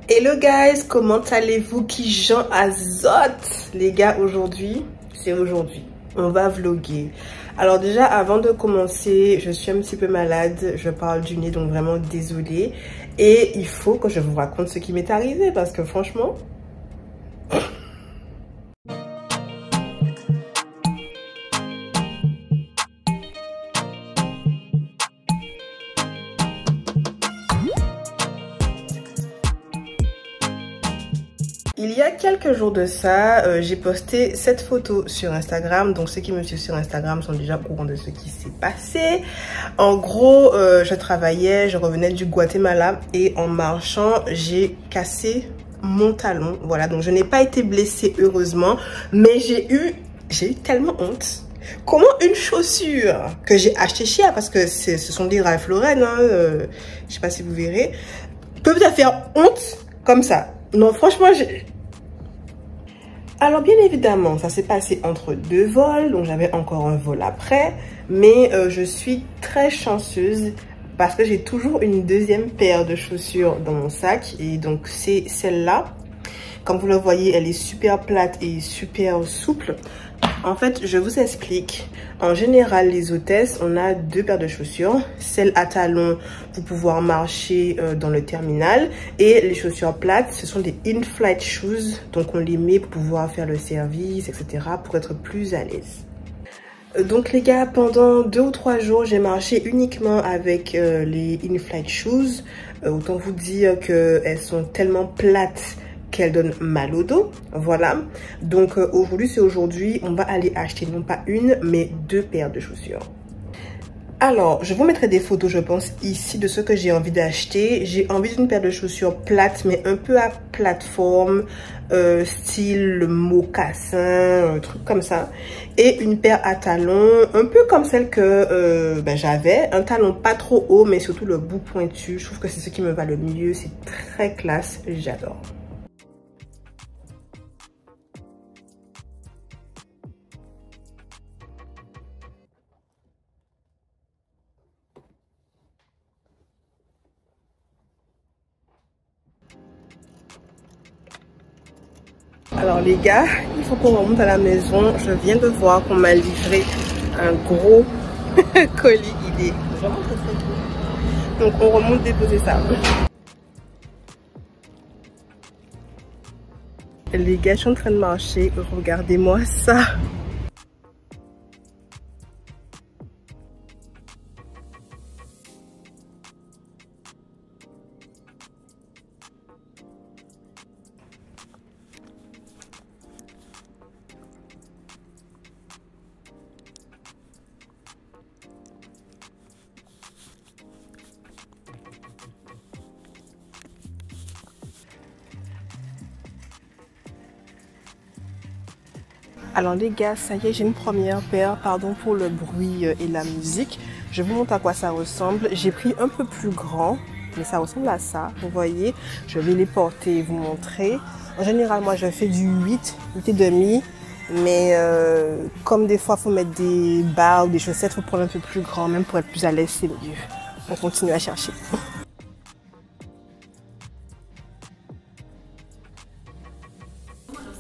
Hello guys, comment allez-vous? Qui Jean Azote? Les gars, aujourd'hui, on va vlogger. Alors déjà, avant de commencer, je suis un petit peu malade, je parle du nez, donc vraiment désolée. Et il faut que je vous raconte ce qui m'est arrivé, parce que franchement... Il y a quelques jours de ça, j'ai posté cette photo sur Instagram. Donc ceux qui me suivent sur Instagram sont déjà au courant de ce qui s'est passé. En gros, je travaillais, je revenais du Guatemala et en marchant, j'ai cassé mon talon. Voilà, donc je n'ai pas été blessée heureusement, mais j'ai eu tellement honte. Comment une chaussure que j'ai achetée cher, parce que ce sont des Ralph Lauren, hein, je sais pas si vous verrez, peuvent te faire honte comme ça. Non, franchement, alors bien évidemment, ça s'est passé entre deux vols, donc j'avais encore un vol après, mais je suis très chanceuse parce que j'ai toujours une deuxième paire de chaussures dans mon sac, et donc c'est celle-là. Comme vous le voyez, elle est super plate et super souple. En fait, je vous explique. En général, les hôtesses, on a deux paires de chaussures. Celle à talons pour pouvoir marcher dans le terminal. Et les chaussures plates, ce sont des in-flight shoes. Donc, on les met pour pouvoir faire le service, etc. pour être plus à l'aise. Donc les gars, pendant 2 ou 3 jours, j'ai marché uniquement avec les in-flight shoes. Autant vous dire qu'elles sont tellement plates qu'elle donne mal au dos. Voilà, donc aujourd'hui on va aller acheter non pas une mais 2 paires de chaussures. Alors je vous mettrai des photos, je pense, ici de ce que j'ai envie d'acheter. J'ai envie d'une paire de chaussures plates mais un peu à plateforme, style mocassin, un truc comme ça, et une paire à talons un peu comme celle que j'avais, un talon pas trop haut mais surtout le bout pointu. Je trouve que c'est ce qui me va le mieux, c'est très classe, j'adore. Alors les gars, il faut qu'on remonte à la maison. Je viens de voir qu'on m'a livré un gros colis. Il est vraiment très très gros. Donc on remonte déposer ça. Les gars, je suis en train de marcher. Regardez-moi ça. Alors les gars, ça y est, j'ai une première paire, pardon pour le bruit et la musique. Je vous montre à quoi ça ressemble. J'ai pris un peu plus grand, mais ça ressemble à ça, vous voyez. Je vais les porter et vous montrer. En général, moi je fais du 8 et demi, mais comme des fois il faut mettre des bas ou des chaussettes, il faut prendre un peu plus grand, même pour être plus à l'aise, c'est mieux. On continue à chercher.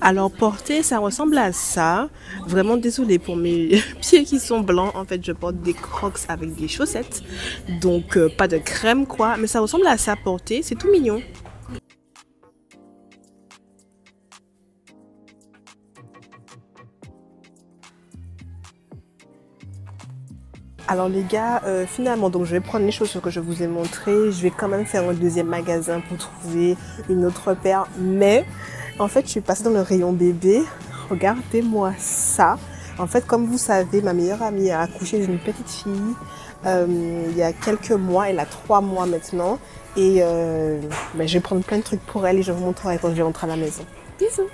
Alors porter, ça ressemble à ça. Vraiment désolée pour mes pieds qui sont blancs. En fait, je porte des crocs avec des chaussettes. Donc pas de crème quoi. Mais ça ressemble à ça porter. C'est tout mignon. Alors les gars, finalement, donc je vais prendre les chaussures que je vous ai montrées. Je vais quand même faire un deuxième magasin pour trouver une autre paire. Mais en fait, je suis passée dans le rayon bébé. Regardez-moi ça. En fait, comme vous savez, ma meilleure amie a accouché d'une petite fille il y a quelques mois. Elle a 3 mois maintenant. Et je vais prendre plein de trucs pour elle et je vous montrerai quand je vais rentrer à la maison. Bisous.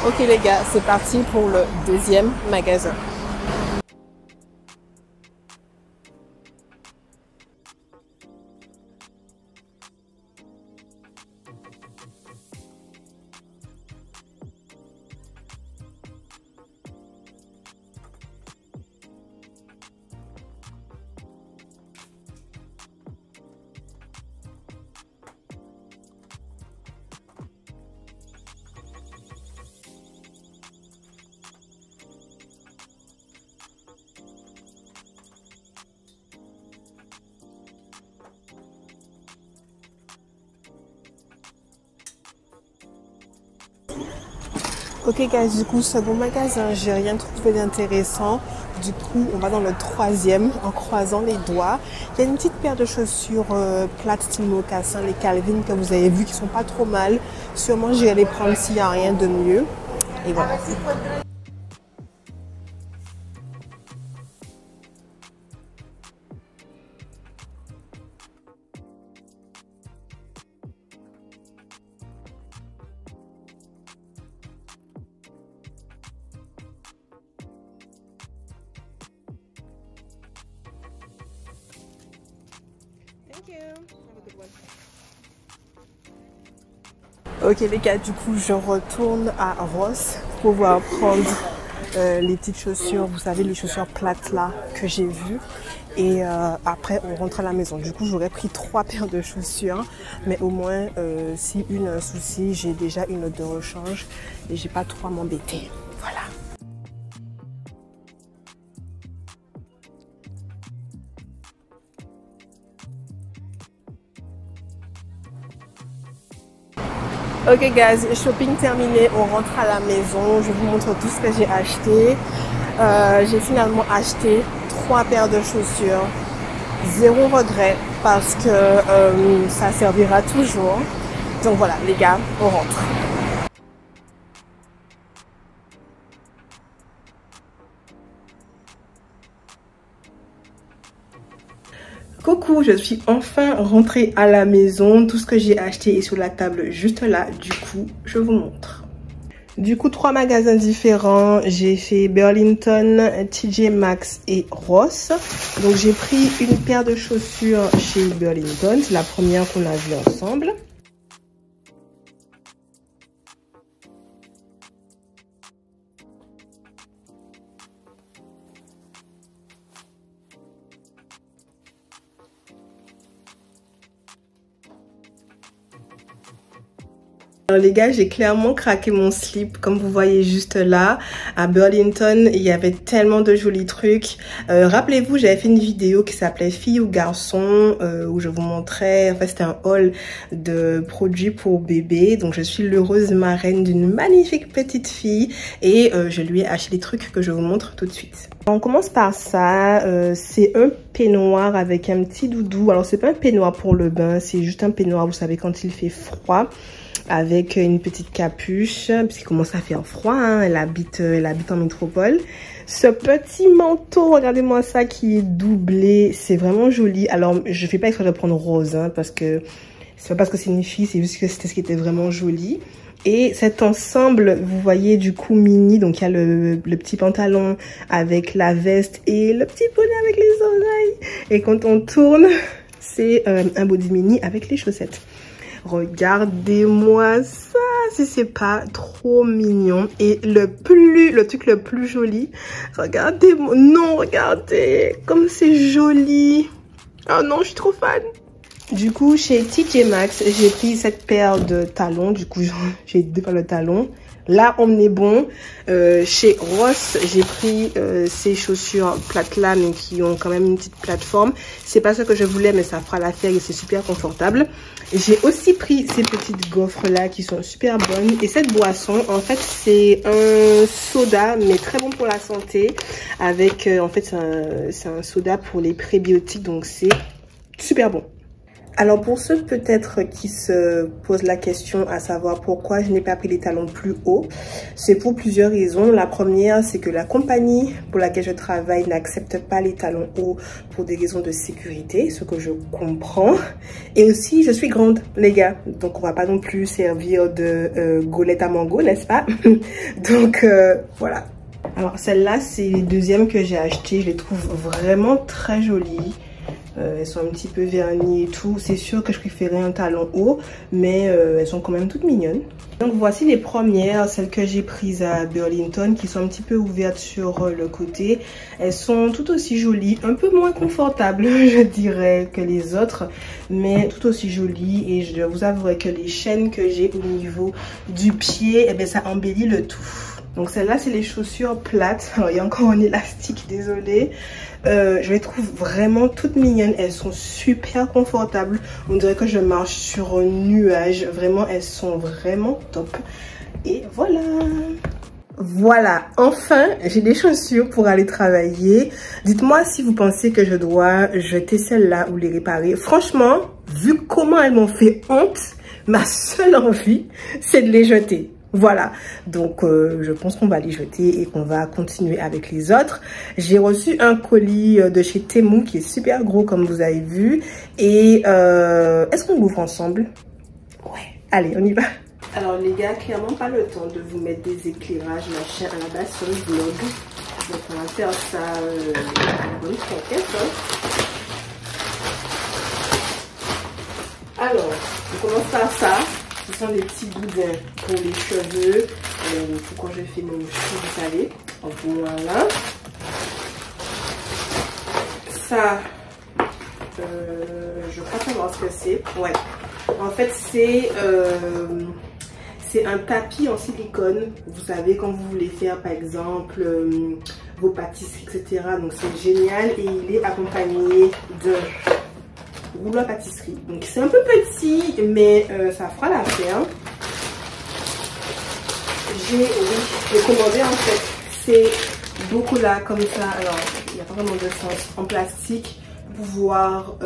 Ok les gars, c'est parti pour le deuxième magasin. Ok guys, du coup second magasin, j'ai rien trouvé d'intéressant. Du coup on va dans le troisième en croisant les doigts. Il y a une petite paire de chaussures plates style mocassin, les Calvin que vous avez vu qui sont pas trop mal. Sûrement j'irai les prendre s'il n'y a rien de mieux. Et voilà. Ok les gars, du coup je retourne à Ross pour pouvoir prendre les petites chaussures, vous savez les chaussures plates là que j'ai vues. Et après on rentre à la maison. Du coup j'aurais pris 3 paires de chaussures, mais au moins si une a un souci, j'ai déjà une autre de rechange et j'ai pas trop à m'embêter. Voilà. Ok guys, shopping terminé, on rentre à la maison, je vous montre tout ce que j'ai acheté. J'ai finalement acheté 3 paires de chaussures, 0 regret parce que ça servira toujours. Donc voilà les gars, on rentre. Coucou, je suis enfin rentrée à la maison. Tout ce que j'ai acheté est sur la table juste là. Du coup, je vous montre. Du coup, 3 magasins différents. J'ai fait Burlington, TJ Maxx et Ross. Donc, j'ai pris une paire de chaussures chez Burlington. C'est la première qu'on a vue ensemble. Alors les gars, j'ai clairement craqué mon slip comme vous voyez juste là. À Burlington, il y avait tellement de jolis trucs. Rappelez-vous, j'avais fait une vidéo qui s'appelait Filles ou garçons où je vous montrais, en fait c'était un haul de produits pour bébé. Donc je suis l'heureuse marraine d'une magnifique petite fille et je lui ai acheté des trucs que je vous montre tout de suite. On commence par ça, c'est un peignoir avec un petit doudou. Alors c'est pas un peignoir pour le bain, c'est juste un peignoir, vous savez quand il fait froid. Avec une petite capuche, puisqu'il commence à faire froid, hein. Elle habite en métropole. Ce petit manteau, regardez-moi ça, qui est doublé, c'est vraiment joli. Alors, je fais pas exprès de prendre rose, hein, parce que c'est pas parce que c'est une fille, c'est juste que c'était ce qui était vraiment joli. Et cet ensemble, vous voyez du coup mini, donc il y a le petit pantalon avec la veste et le petit bonnet avec les oreilles. Et quand on tourne, c'est un body mini avec les chaussettes. Regardez-moi ça, si c'est pas trop mignon. Et le truc le plus joli, regardez-moi, non, regardez, comme c'est joli. Oh non, je suis trop fan. Du coup, chez TJ Maxx, j'ai pris cette paire de talons. Du coup, j'ai 2 paires de talons. Là, on est bon. Chez Ross, j'ai pris ces chaussures plates là, mais qui ont quand même une petite plateforme. C'est pas ça que je voulais, mais ça fera l'affaire et c'est super confortable. J'ai aussi pris ces petites gaufres là qui sont super bonnes. Et cette boisson, en fait, c'est un soda, mais très bon pour la santé. Avec, en fait, c'est un soda pour les prébiotiques, donc c'est super bon. Alors pour ceux peut-être qui se posent la question à savoir pourquoi je n'ai pas pris les talons plus hauts, c'est pour plusieurs raisons. La première, c'est que la compagnie pour laquelle je travaille n'accepte pas les talons hauts pour des raisons de sécurité, ce que je comprends. Et aussi, je suis grande, les gars, donc on va pas non plus servir de gaulette à mango, n'est-ce pas? Donc voilà. Alors celle-là, c'est les deuxièmes que j'ai achetées, je les trouve vraiment très jolies. Elles sont un petit peu vernies et tout. C'est sûr que je préférais un talon haut, mais elles sont quand même toutes mignonnes. Donc voici les premières, celles que j'ai prises à Burlington, qui sont un petit peu ouvertes sur le côté. Elles sont tout aussi jolies, un peu moins confortables je dirais que les autres, mais tout aussi jolies. Et je vous avouerai que les chaînes que j'ai au niveau du pied, eh bien, ça embellit le tout. Donc celle-là, c'est les chaussures plates. Alors, il y a encore un élastique, désolée. Je les trouve vraiment toutes mignonnes. Elles sont super confortables. On dirait que je marche sur un nuage. Vraiment, elles sont vraiment top. Et voilà. Voilà, enfin, j'ai des chaussures pour aller travailler. Dites-moi si vous pensez que je dois jeter celles-là ou les réparer. Franchement, vu comment elles m'ont fait honte, ma seule envie, c'est de les jeter. Voilà, donc je pense qu'on va les jeter et qu'on va continuer avec les autres. J'ai reçu un colis de chez Temu qui est super gros comme vous avez vu. Et est-ce qu'on l'ouvre ensemble? Ouais, allez, on y va. Alors les gars, clairement pas le temps de vous mettre des éclairages, machin, à la base sur le vlog. Donc on va faire ça en bonne franquette. Alors, on commence par ça. Ce sont des petits boudins pour les cheveux. Pour quand je fais mon cheveu, vous savez. Voilà. Ça, je crois savoir ce que c'est. Ouais. En fait, c'est un tapis en silicone. Vous savez, quand vous voulez faire, par exemple, vos pâtisseries, etc. Donc, c'est génial. Et il est accompagné d'un rouleau à pâtisserie. Donc, c'est un peu petit, mais ça fera l'affaire. J'ai commandé, en fait, c'est beaucoup là, comme ça. Alors, il n'y a pas vraiment de sens. En plastique, pour pouvoir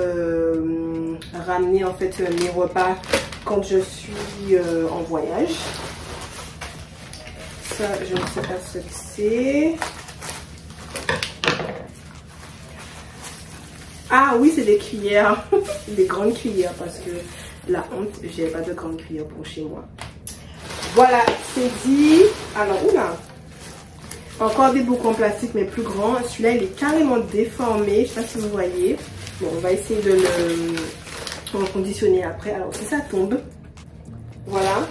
ramener, en fait, mes repas quand je suis en voyage. Ça, je ne sais pas ce que c'est. Ah oui, c'est des cuillères. Des grandes cuillères parce que la honte, j'ai pas de grandes cuillères pour chez moi. Voilà, c'est dit. Alors, oula. Encore des boucles en plastique mais plus grands. Celui-là, il est carrément déformé. Je sais pas si vous voyez. Bon, on va essayer de le conditionner après. Alors, si ça tombe, voilà.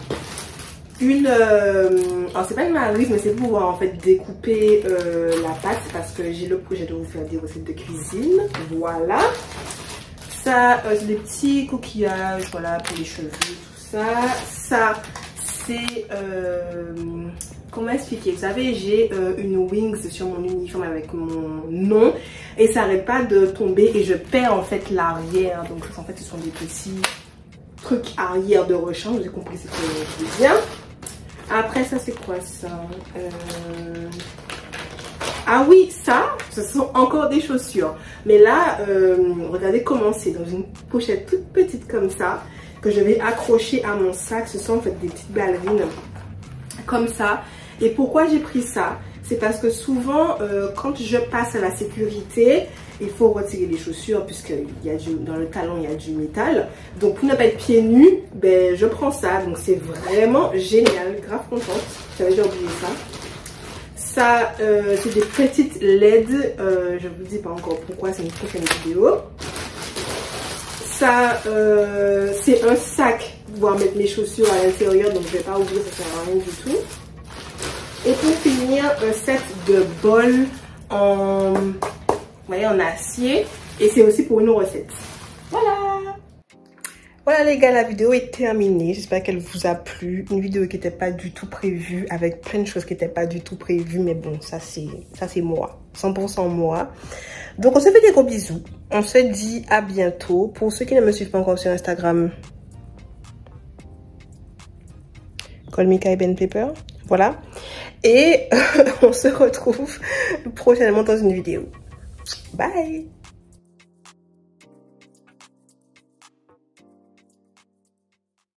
Alors c'est pas une maryse, mais c'est pour pouvoir en fait découper la pâte parce que j'ai le projet de vous faire des recettes de cuisine. Voilà. Ça, c'est des petits coquillages, voilà, pour les cheveux, tout ça. Ça, c'est comment expliquer? Vous savez, j'ai une wings sur mon uniforme avec mon nom et ça n'arrête pas de tomber et je perds en fait l'arrière. Donc en fait, ce sont des petits trucs arrière de rechange. Vous avez compris ce que je veux dire. Après, ça, c'est quoi ça? Ah oui, ça, ce sont encore des chaussures. Mais là, regardez comment c'est. Dans une pochette toute petite comme ça, que je vais accrocher à mon sac. Ce sont en fait des petites ballerines comme ça. Et pourquoi j'ai pris ça? C'est parce que souvent, quand je passe à la sécurité, il faut retirer les chaussures puisque dans le talon, il y a du métal. Donc, pour ne pas être pieds nus, ben, je prends ça. Donc, c'est vraiment génial. Grave contente. J'avais déjà oublié ça. Ça, c'est des petites LED. Je ne vous dis pas encore pourquoi, c'est une prochaine vidéo. Ça, c'est un sac pour pouvoir mettre mes chaussures à l'intérieur. Donc, je ne vais pas ouvrir, ça ne sert à rien du tout. Et pour finir, un set de bols en acier. Et c'est aussi pour une recette. Voilà. Voilà les gars, la vidéo est terminée. J'espère qu'elle vous a plu. Une vidéo qui n'était pas du tout prévue, avec plein de choses qui n'étaient pas du tout prévues. Mais bon, ça c'est moi. 100% moi. Donc on se fait des gros bisous. On se dit à bientôt. Pour ceux qui ne me suivent pas encore sur Instagram, Call me Kai Ben Paper. Voilà. Et on se retrouve prochainement dans une vidéo. Bye!